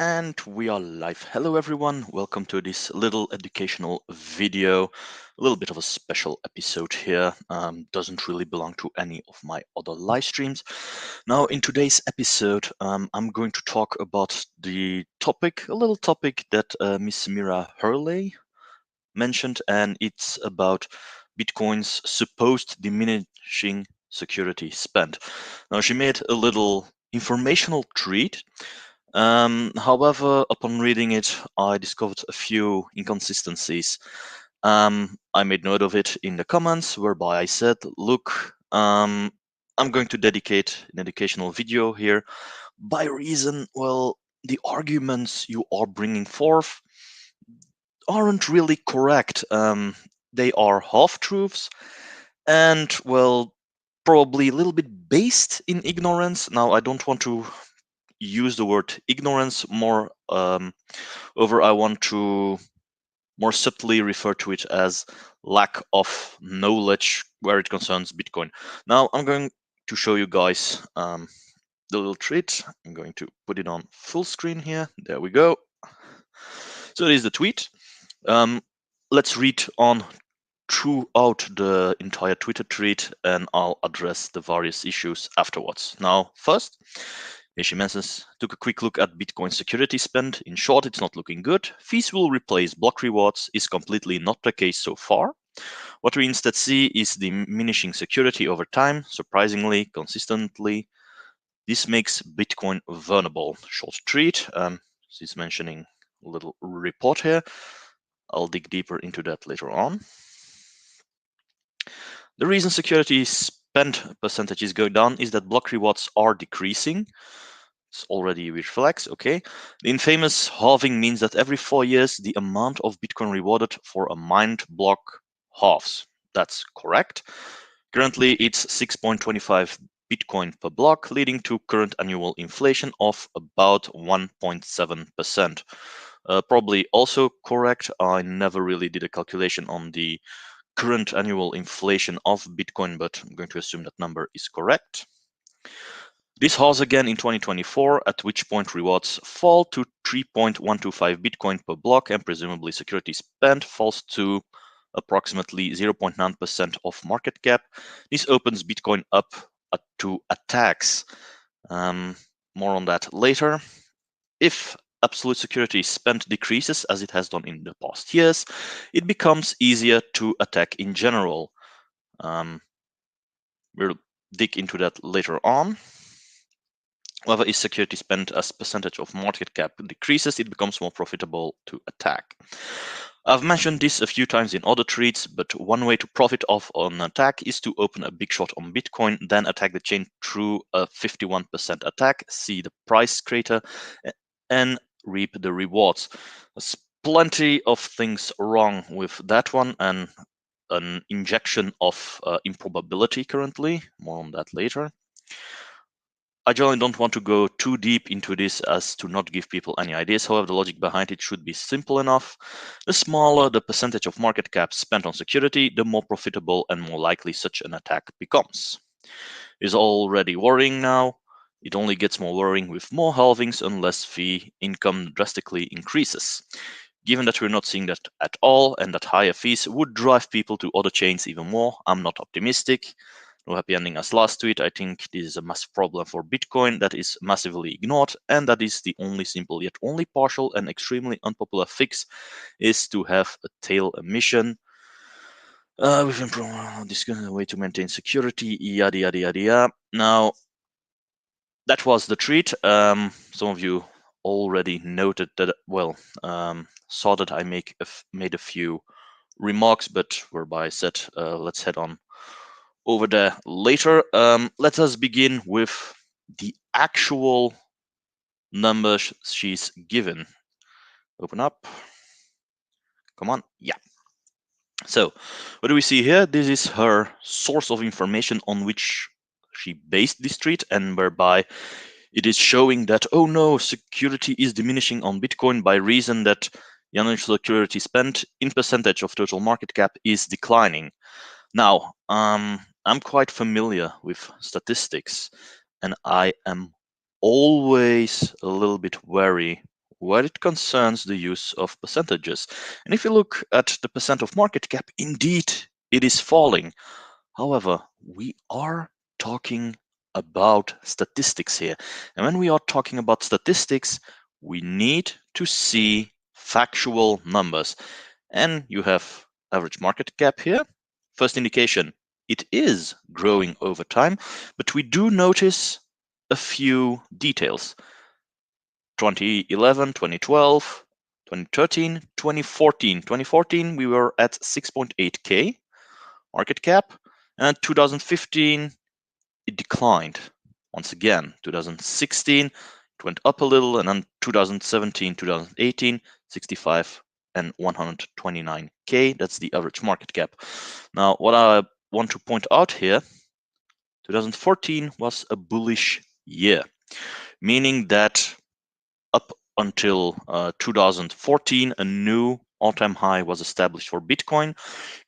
And we are live. Hello everyone, welcome to this little educational video. A little bit of a special episode here. Doesn't really belong to any of my other live streams. Now in today's episode, I'm going to talk about the topic, a little topic that Miss Hurley mentioned, and it's about Bitcoin's supposed diminishing security spend. Now she made a little informational tweet. However, upon reading it, I discovered a few inconsistencies. I made note of it in the comments, whereby I said, look, I'm going to dedicate an educational video here by reason, well, the arguments you are bringing forth aren't really correct. They are half-truths and, well, probably a little bit based in ignorance. Now, I don't want to use the word ignorance more over. I want to more subtly refer to it as lack of knowledge where it concerns Bitcoin. Now I'm going to show you guys the little treat. I'm going to put it on full screen here. There we go. So it is the tweet. Let's read on throughout the entire Twitter tweet, and I'll address the various issues afterwards. Now, first, here she mentions, took a quick look at Bitcoin security spend. In short, it's not looking good. Fees will replace block rewards is completely not the case so far. What we instead see is diminishing security over time, surprisingly, consistently. This makes Bitcoin vulnerable. Short tweet. She's mentioning a little report here. I'll dig deeper into that later on. The reason security spend percentage is going down is that block rewards are decreasing. It's already reflects, okay. The infamous halving means that every 4 years, the amount of Bitcoin rewarded for a mined block halves. That's correct. Currently, it's 6.25 Bitcoin per block, leading to current annual inflation of about 1.7%. Probably also correct. I never really did a calculation on the current annual inflation of Bitcoin, but I'm going to assume that number is correct. This halves again in 2024, at which point rewards fall to 3.125 Bitcoin per block, and presumably security spend falls to approximately 0.9% of market cap. This opens Bitcoin up to attacks. More on that later. If absolute security spend decreases, as it has done in the past years, it becomes easier to attack in general. We'll dig into that later on. However, if security spend as percentage of market cap decreases, it becomes more profitable to attack. I've mentioned this a few times in other tweets, but one way to profit off on an attack is to open a big short on Bitcoin, then attack the chain through a 51% attack, see the price crater, and reap the rewards. There's plenty of things wrong with that one, and an injection of improbability currently. More on that later. I generally don't want to go too deep into this as to not give people any ideas. However, the logic behind it should be simple enough. The smaller the percentage of market cap spent on security, the more profitable and more likely such an attack becomes. It's already worrying now. It only gets more worrying with more halvings unless fee income drastically increases. Given that we're not seeing that at all and that higher fees would drive people to other chains even more, I'm not optimistic. No happy ending as last tweet. I think this is a massive problem for Bitcoin that is massively ignored, and that is the only simple yet only partial and extremely unpopular fix is to have a tail emission. We've improved discussing a way to maintain security, yada yada yada yada. Now, that was the tweet. Some of you already noted that, well, saw that I made a few remarks, but whereby I said, let's head on over there later. Let us begin with the actual numbers she's given. Open up. Come on. Yeah. So what do we see here? This is her source of information on which she based this tweet, and whereby it is showing that, oh no, security is diminishing on Bitcoin by reason that the annual security spent in percentage of total market cap is declining. Now, I'm quite familiar with statistics, and I am always a little bit wary where it concerns the use of percentages. And if you look at the percent of market cap, indeed, it is falling. However, we are talking about statistics here. And when we are talking about statistics, we need to see factual numbers. And you have average market cap here. First indication, it is growing over time, but we do notice a few details. 2011, 2012, 2013, 2014. 2014, we were at 6.8K market cap, and 2015, it declined once again. 2016, it went up a little, and then 2017, 2018, 65 and 129K. That's the average market cap. Now, what I want to point out here, 2014 was a bullish year, meaning that up until 2014, a new all-time high was established for Bitcoin,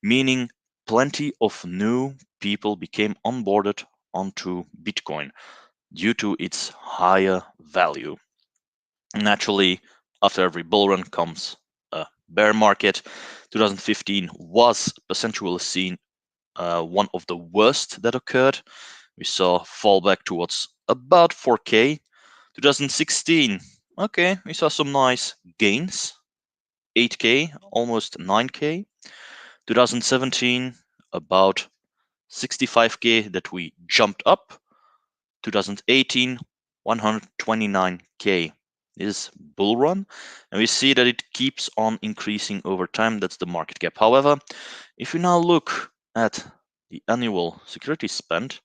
meaning plenty of new people became onboarded onto Bitcoin due to its higher value. Naturally, after every bull run comes a bear market. 2015 was percentually seen one of the worst that occurred. We saw fallback towards about 4K. 2016, okay, we saw some nice gains, 8K, almost 9K. 2017, about 65K that we jumped up. 2018, 129K is bull run, and we see that it keeps on increasing over time. That's the market cap. However, if you now look at the annual security spend,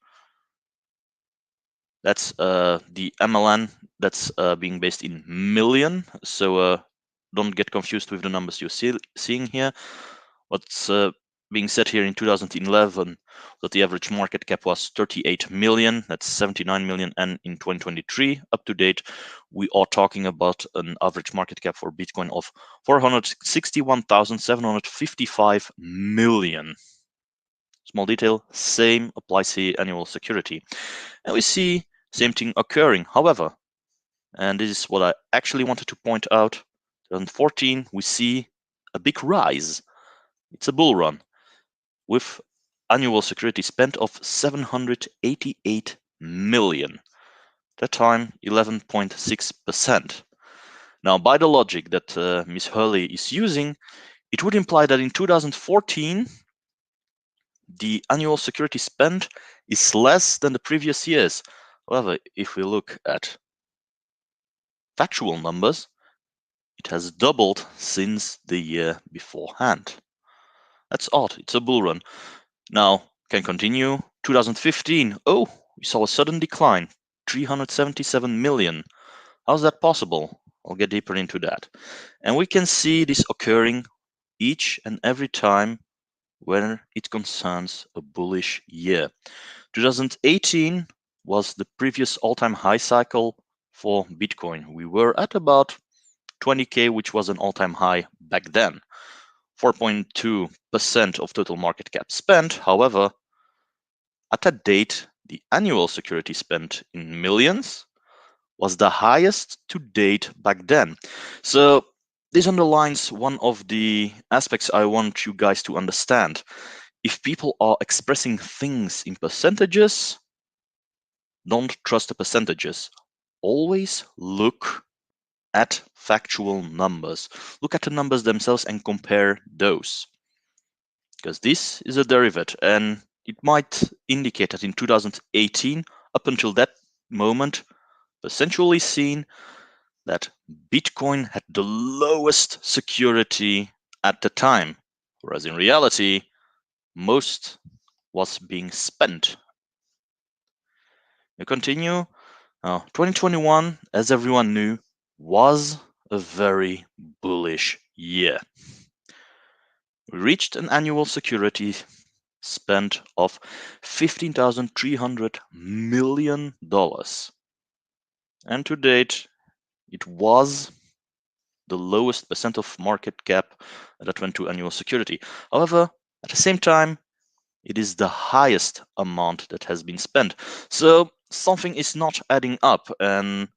that's the MLN that's being based in million. So don't get confused with the numbers you're seeing here. What's being said here in 2011 that the average market cap was 38 million, that's 79 million, and in 2023 up to date we are talking about an average market cap for Bitcoin of 461,755 million. Small detail, same applies here, annual security, and we see same thing occurring. However, and this is what I actually wanted to point out, 2014 we see a big rise. It's a bull run with annual security spend of 788 million. That time 11.6%. Now, by the logic that Miss Hurley is using, it would imply that in 2014 the annual security spend is less than the previous years. However, if we look at factual numbers, it has doubled since the year beforehand. That's odd. It's a bull run. Now, can continue. 2015. Oh, we saw a sudden decline. 377 million. How's that possible? I'll get deeper into that. And we can see this occurring each and every time when it concerns a bullish year. 2018 was the previous all-time high cycle for Bitcoin. We were at about 20K, which was an all-time high back then. 4.2% of total market cap spent. However, at that date, the annual security spent in millions was the highest to date back then. So this underlines one of the aspects I want you guys to understand. If people are expressing things in percentages, don't trust the percentages. Always look at factual numbers. Look at the numbers themselves and compare those. Because this is a derivative, and it might indicate that in 2018, up until that moment, essentially seen that Bitcoin had the lowest security at the time, whereas in reality, most was being spent. We continue. 2021, as everyone knew, was a very bullish year. We reached an annual security spend of $15,300 million. And to date, it was the lowest percent of market cap that went to annual security. However, at the same time, it is the highest amount that has been spent. So something is not adding up. And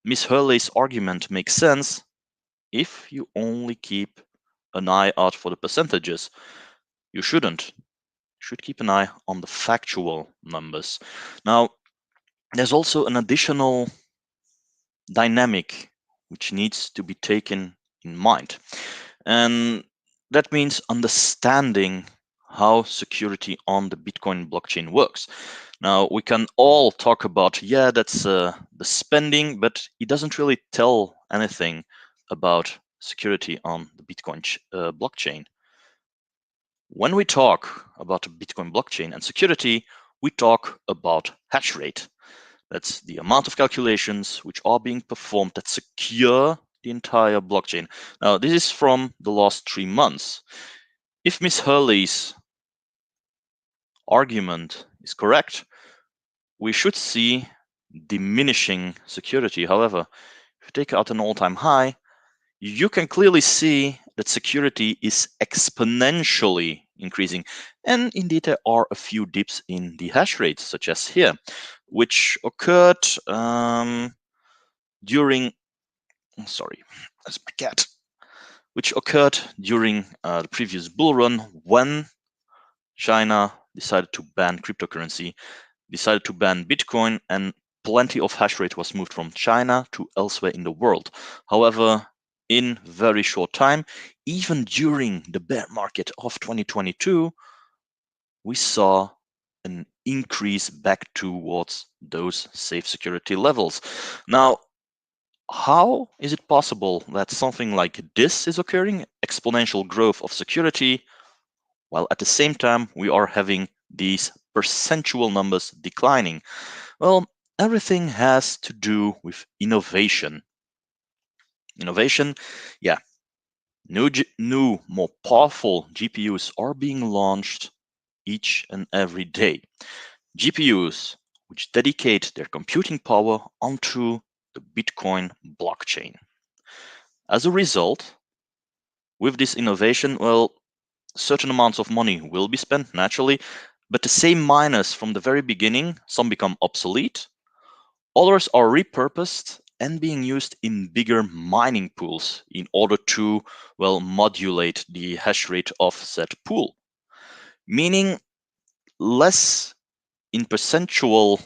Miss Hurley's argument makes sense if you only keep an eye out for the percentages. You shouldn't. You should keep an eye on the factual numbers. Now, there's also an additional dynamic which needs to be taken in mind. And that means understanding how security on the Bitcoin blockchain works. Now, we can all talk about, yeah, that's the spending, but it doesn't really tell anything about security on the Bitcoin blockchain. When we talk about the Bitcoin blockchain and security, we talk about hash rate. That's the amount of calculations which are being performed that secure the entire blockchain. Now, this is from the last 3 months. If Miss Hurley's argument is correct, we should see diminishing security. However, if you take out an all-time high, you can clearly see that security is exponentially increasing. And indeed, there are a few dips in the hash rate, such as here, which occurred during, sorry, that's my cat, which occurred during the previous bull run when China decided to ban cryptocurrency, decided to ban Bitcoin, and plenty of hash rate was moved from China to elsewhere in the world. However, in very short time, even during the bear market of 2022, we saw an increase back towards those safe security levels. Now, how is it possible that something like this is occurring, exponential growth of security, while at the same time we are having these percentual numbers declining? Well, everything has to do with innovation. Innovation, yeah, new, more powerful GPUs are being launched each and every day. GPUs which dedicate their computing power onto the Bitcoin blockchain. As a result, with this innovation, well, certain amounts of money will be spent naturally, but the same miners from the very beginning, some become obsolete, others are repurposed and being used in bigger mining pools in order to, well, modulate the hash rate of said pool, meaning less in percentual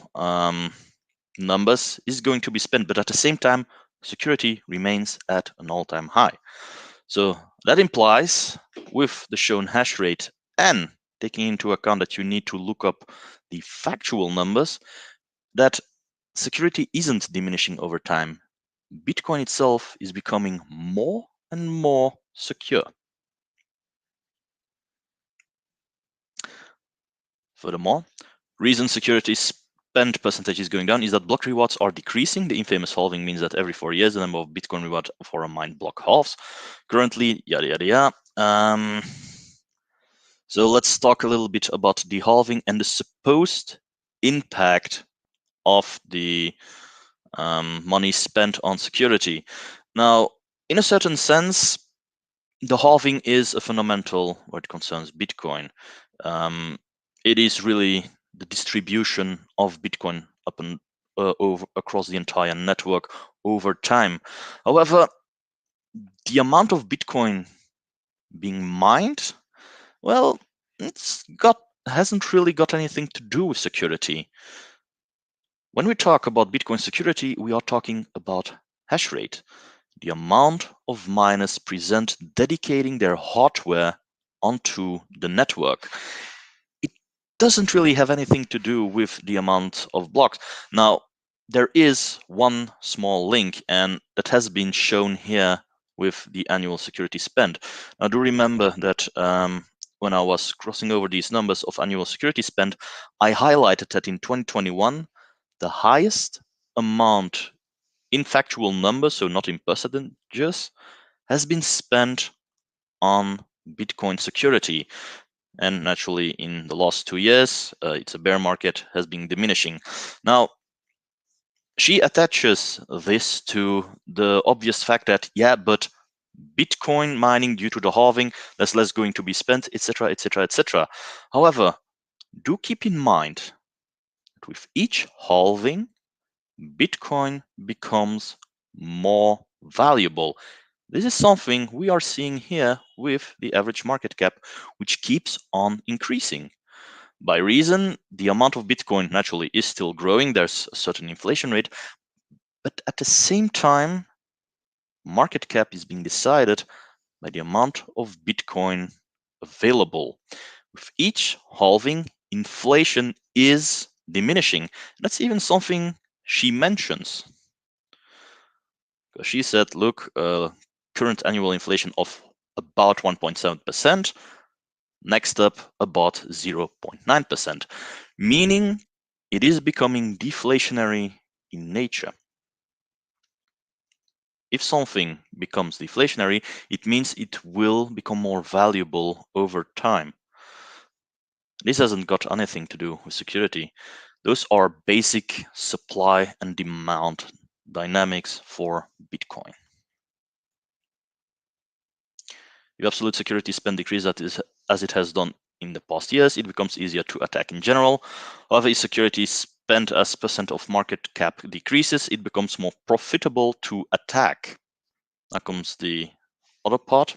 numbers is going to be spent, but at the same time, security remains at an all-time high. So that implies, with the shown hash rate and taking into account that you need to look up the factual numbers, that security isn't diminishing over time. Bitcoin itself is becoming more and more secure. Furthermore, reason security spend percentage is going down is that block rewards are decreasing. The infamous halving means that every 4 years the number of Bitcoin reward for a mined block halves. Currently, yada yada yada. So let's talk a little bit about the halving and the supposed impact of the money spent on security. Now, in a certain sense, the halving is a fundamental where it concerns Bitcoin. It is really the distribution of Bitcoin up and over across the entire network over time. However, the amount of Bitcoin being mined, well, hasn't really got anything to do with security. When we talk about Bitcoin security, we are talking about hash rate, the amount of miners present dedicating their hardware onto the network. It doesn't really have anything to do with the amount of blocks. Now, there is one small link, and that has been shown here with the annual security spend. Now, do remember that when I was crossing over these numbers of annual security spend, I highlighted that in 2021, the highest amount in factual numbers, so not in percentages, has been spent on Bitcoin security. And naturally, in the last 2 years, it's a bear market, has been diminishing. Now, she attaches this to the obvious fact that, yeah, but Bitcoin mining due to the halving, there's less going to be spent, etc., etc., etc. However, do keep in mind that with each halving, Bitcoin becomes more valuable. This is something we are seeing here with the average market cap, which keeps on increasing. By reason, the amount of Bitcoin naturally is still growing. There's a certain inflation rate, but at the same time, market cap is being decided by the amount of Bitcoin available. With each halving, inflation is diminishing. That's even something she mentions. She said, look, current annual inflation of about 1.7%, next up about 0.9%, meaning it is becoming deflationary in nature. If something becomes deflationary, it means it will become more valuable over time. This hasn't got anything to do with security. Those are basic supply and demand dynamics for Bitcoin. If absolute security spend decreases as it has done in the past years, it becomes easier to attack in general. However, if security spent as percent of market cap decreases, it becomes more profitable to attack. Now comes the other part.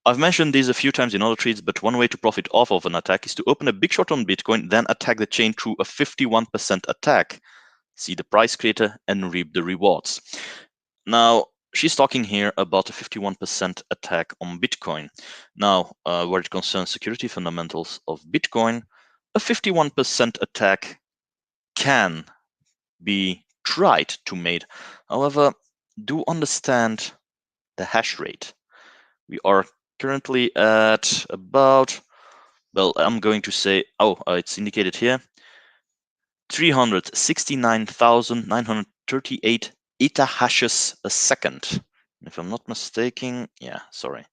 I've mentioned this a few times in other trades, but one way to profit off of an attack is to open a big short on Bitcoin, then attack the chain through a 51% attack. See the price creator and reap the rewards. Now, she's talking here about a 51% attack on Bitcoin. Now, where it concerns security fundamentals of Bitcoin, a 51% attack can be tried to made. However, do understand the hash rate. We are currently at about, well, I'm going to say, it's indicated here, 369,938 ETA hashes a second. If I'm not mistaken, sorry,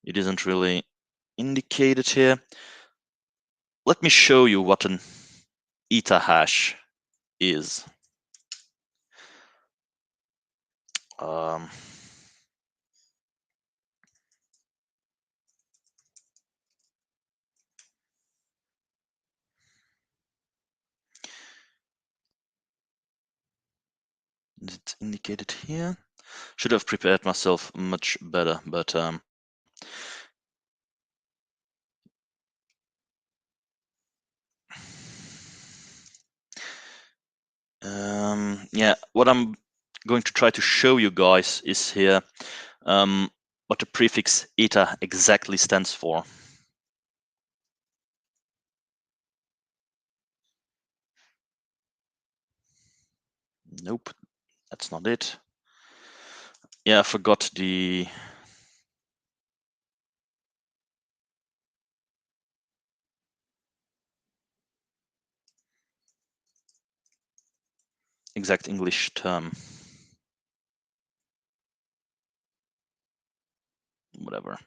it isn't really indicated here. Let me show you what an ETA hash is. It's indicated here. Should have prepared myself much better, but what I'm going to try to show you guys is here what the prefix ETA exactly stands for. Nope, that's not it. Yeah, I forgot the exact English term. Whatever.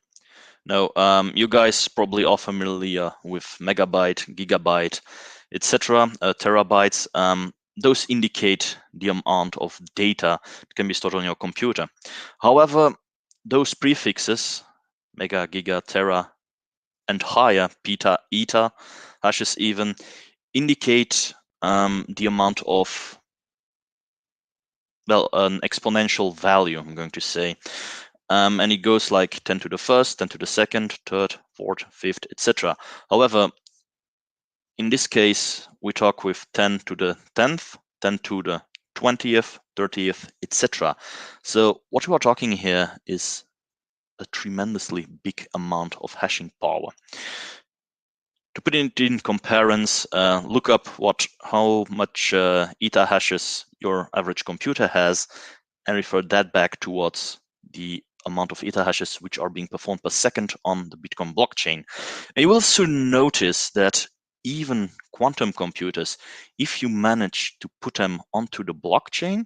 No, you guys probably are familiar with megabyte, gigabyte, etc., terabytes. Those indicate the amount of data that can be stored on your computer. However, those prefixes, mega, giga, tera, and higher, peta, eta, hashes even, indicate the amount of, well, an exponential value, I'm going to say. And it goes like 10 to the first, 10 to the second, third, fourth, fifth, etc. However, in this case, we talk with 10 to the 10th, 10 to the 20th, 30th, etc. So what we are talking here is a tremendously big amount of hashing power. To put it in comparison, look up how much ETA hashes your average computer has and refer that back towards the amount of ETA hashes which are being performed per second on the Bitcoin blockchain. And you will soon notice that even quantum computers, if you manage to put them onto the blockchain,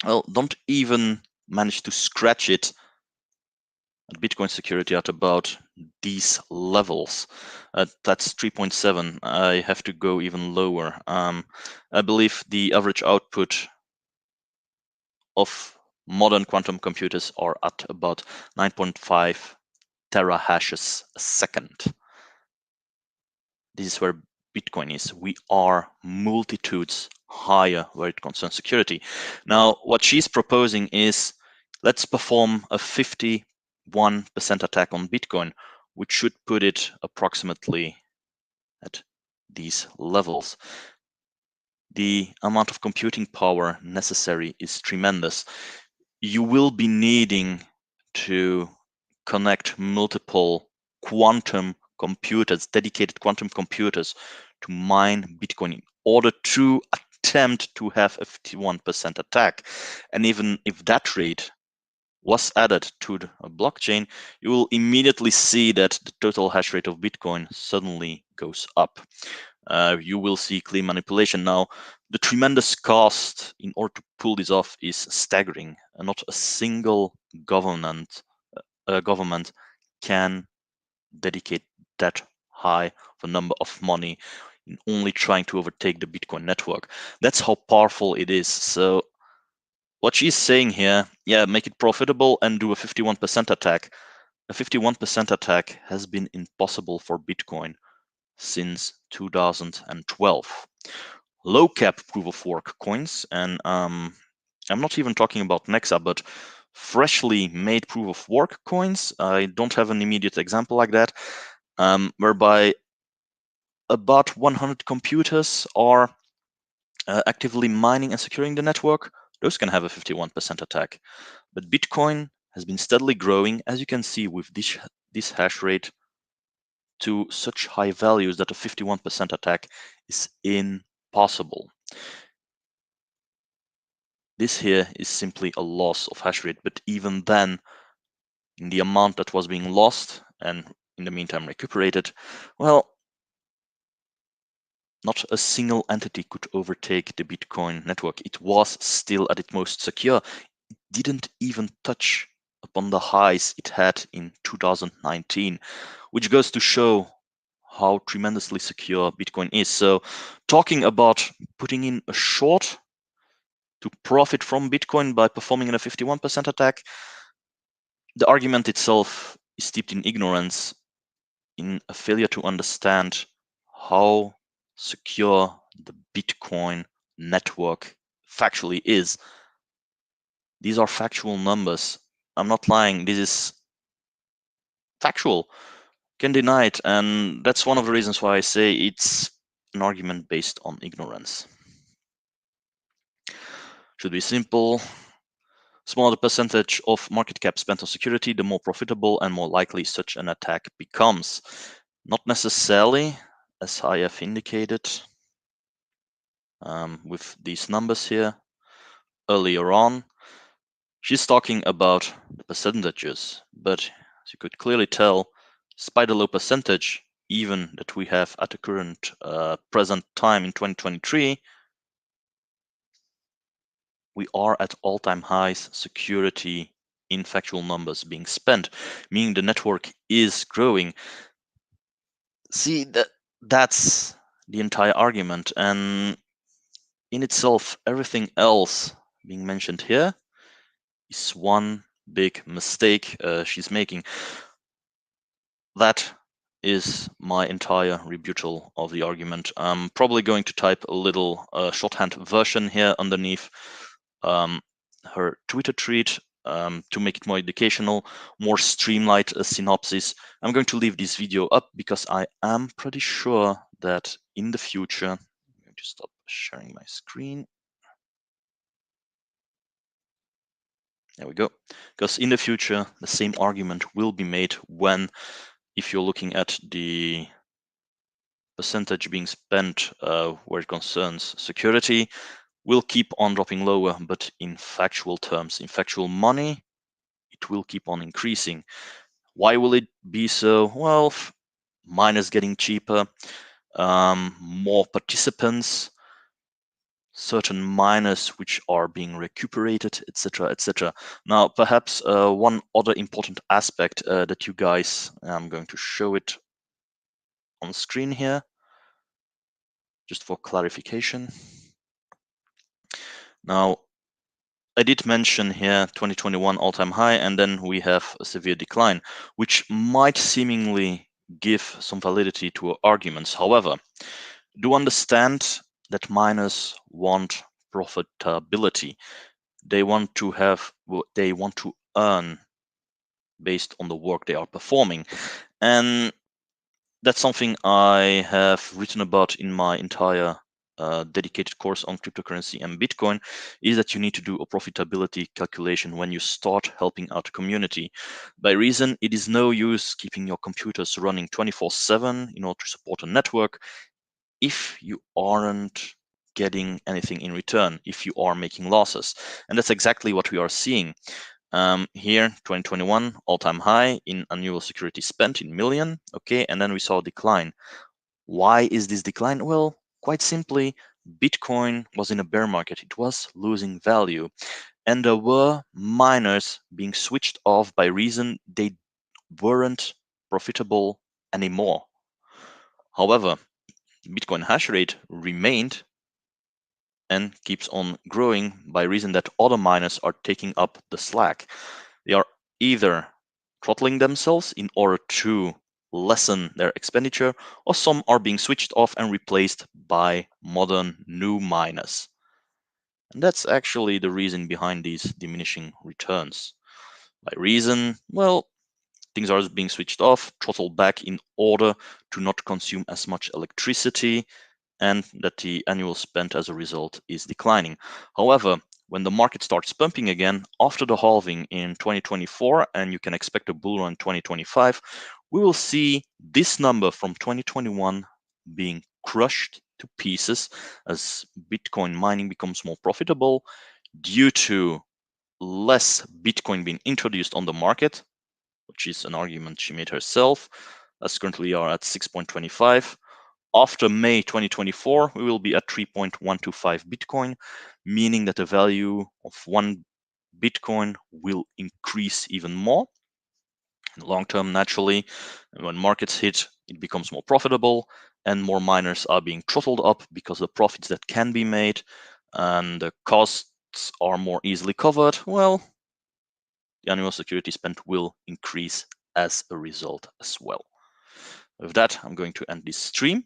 well, don't even manage to scratch it at Bitcoin security at about these levels. That's 3.7. I have to go even lower. I believe the average output of modern quantum computers are at about 9.5 terahashes a second. This is where Bitcoin is. We are multitudes higher where it concerns security. Now, what she's proposing is, let's perform a 51% attack on Bitcoin, which should put it approximately at these levels. The amount of computing power necessary is tremendous. You will be needing to connect multiple quantum computers, dedicated quantum computers, to mine Bitcoin in order to attempt to have a 51% attack. And even if that rate was added to the blockchain, you will immediately see that the total hash rate of Bitcoin suddenly goes up. You will see clear manipulation. Now, the tremendous cost in order to pull this off is staggering. Not a single government can dedicate that high of a number of money in only trying to overtake the Bitcoin network. That's how powerful it is. So what she's saying here, yeah, make it profitable and do a 51% attack. A 51% attack has been impossible for Bitcoin since 2012. Low cap proof of work coins, and I'm not even talking about Nexa, but freshly made proof of work coins. I don't have an immediate example like that, whereby about 100 computers are actively mining and securing the network. Those can have a 51% attack. But Bitcoin has been steadily growing, as you can see with this hash rate, to such high values that a 51% attack is impossible. This here is simply a loss of hash rate, but even then, in the amount that was being lost and in the meantime recuperated, well, not a single entity could overtake the Bitcoin network. It was still at its most secure. It didn't even touch upon the highs it had in 2019, which goes to show how tremendously secure Bitcoin is. So talking about putting in a short to profit from Bitcoin by performing a 51% attack, the argument itself is steeped in ignorance, in a failure to understand how secure the Bitcoin network factually is. These are factual numbers. I'm not lying. This is factual. Can deny it. And that's one of the reasons why I say it's an argument based on ignorance. Should be simple. Smaller the percentage of market cap spent on security, the more profitable and more likely such an attack becomes. Not necessarily, as I have indicated with these numbers here earlier on. She's talking about the percentages, but as you could clearly tell, despite the low percentage, even that we have at the current present time in 2023, we are at all-time highs security in factual numbers being spent, meaning the network is growing. See, that's the entire argument, and in itself, everything else being mentioned here is one big mistake she's making. That is my entire rebuttal of the argument. I'm probably going to type a little shorthand version here underneath her Twitter tweet to make it more educational, more streamlined synopsis. I'm going to leave this video up because I am pretty sure that in the future, I'm going to stop sharing my screen. There we go. Because in the future, the same argument will be made when, if you're looking at the percentage being spent where it concerns security, will keep on dropping lower, but in factual terms, in factual money, it will keep on increasing. Why will it be so? Well, miners getting cheaper, more participants, certain miners which are being recuperated, etc., etc. Now, perhaps one other important aspect that you guys, I'm going to show it on screen here, just for clarification. Now, I did mention here 2021 all-time high, and then we have a severe decline, which might seemingly give some validity to our arguments. However, do understand that miners want profitability. They want to have, they want to earn based on the work they are performing. And that's something I have written about in my entire dedicated course on cryptocurrency and Bitcoin, is that you need to do a profitability calculation when you start helping out a community. By reason, it is no use keeping your computers running 24/7 in order to support a network if you aren't getting anything in return, if you are making losses. And that's exactly what we are seeing. Here, 2021, all-time high in annual security spent in million. Okay, and then we saw a decline. Why is this decline? Well, quite simply, Bitcoin was in a bear market. It was losing value, and there were miners being switched off by reason they weren't profitable anymore. However, Bitcoin hash rate remained and keeps on growing by reason that other miners are taking up the slack. They are either throttling themselves in order to lessen their expenditure, or some are being switched off and replaced by modern new miners. And that's actually the reason behind these diminishing returns. By reason, well, things are being switched off, throttled back in order to not consume as much electricity, and that the annual spend as a result is declining. However, when the market starts pumping again after the halving in 2024, and you can expect a bull run in 2025, we will see this number from 2021 being crushed to pieces as Bitcoin mining becomes more profitable due to less Bitcoin being introduced on the market, which is an argument she made herself, as currently we are at 6.25. After May 2024, we will be at 3.125 Bitcoin, meaning that the value of one Bitcoin will increase even more. In the long term, naturally, when markets hit, it becomes more profitable and more miners are being throttled up because the profits that can be made and the costs are more easily covered. Well, the annual security spent will increase as a result as well. With that, I'm going to end this stream.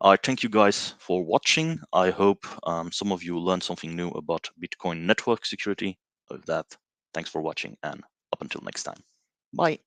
I thank you guys for watching. I hope some of you learned something new about Bitcoin network security. With that, thanks for watching and up until next time. Bye.